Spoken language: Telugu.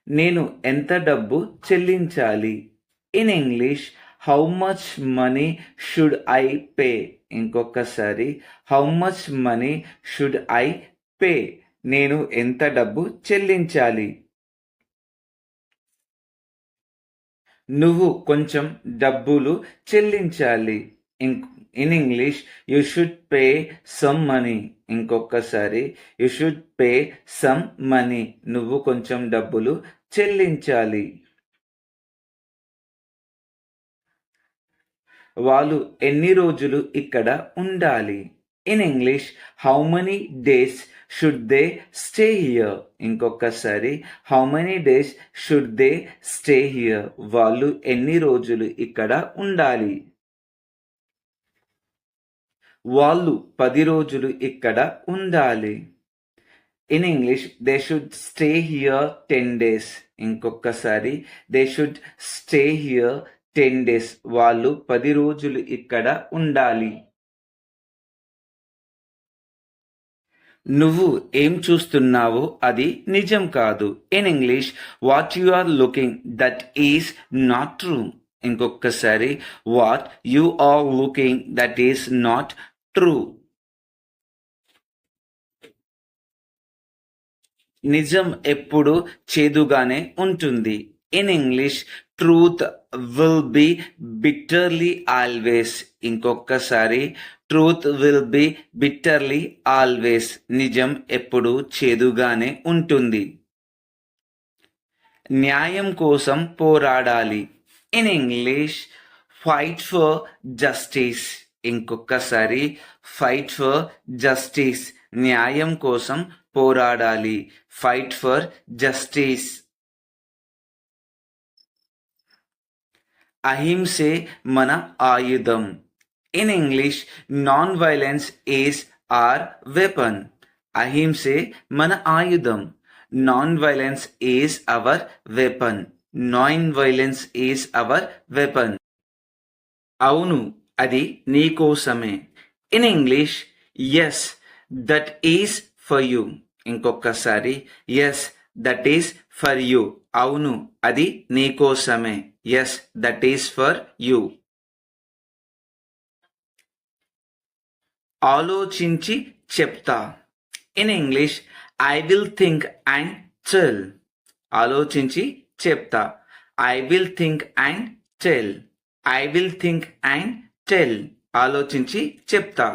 నేను ఎంత డబ్బు చెల్లించాలి? In English, how much money should I pay? ఇంకొకసారి, how much money should I pay? నేను ఎంత డబ్బు చెల్లించాలి? నువ్వు కొంచెం డబ్బులు చెల్లించాలి. In English, you should pay some money. ఇంకొకసారి, you should pay some money. నువ్వు కొంచెం డబ్బులు చెల్లించాలి. వాళ్ళు ఎన్ని రోజులు ఇక్కడ ఉండాలి? In English, how many days should they stay here? ఇంకొకసారి, how many days should they stay here? వాళ్ళు ఎన్ని రోజులు ఇక్కడ ఉండాలి? వాళ్ళు 10 రోజులు ఇక్కడ ఉండాలి. In English, they should stay here 10 days. ఇంకొకసారి, they should stay here 10 days. వాళ్ళు 10 రోజులు ఇక్కడ ఉండాలి. నువ్వు ఏం చూస్తున్నావో అది నిజం కాదు. In English, what you are looking that is not true. ఇంకొకసారి, what you are looking that is not true. నిజం ఎప్పుడు చేదుగానే ఉంటుంది. In English, truth will be bitterly always. ఇంకొకసారి, truth will be bitterly always. నిజం ఎప్పుడు చేదుగానే ఉంటుంది. న్యాయం కోసం పోరాడాలి. In English, fight for justice. ఇంకొకసారి, ఫైట్ ఫర్ జస్టిస్. న్యాయం కోసం పోరాడాలి. Fight for justice. అహింసే మన ఆయుధం. In English, non violence is are weapon. అహింసే మన ఆయుధం. Non violence is our weapon. Non violence is our weapon. అవును, అది నీకోసమే. In English, yes that is for you. ఇంకొకసారి, yes that is for you. అవును, అది నీకోసమే. Yes that is for you. ఆలోచించి చెప్తా. In English, I will think and tell. ఆలోచించి చెప్తా. I will think and tell. I will think and tell. ఆలోచించి చెప్తా.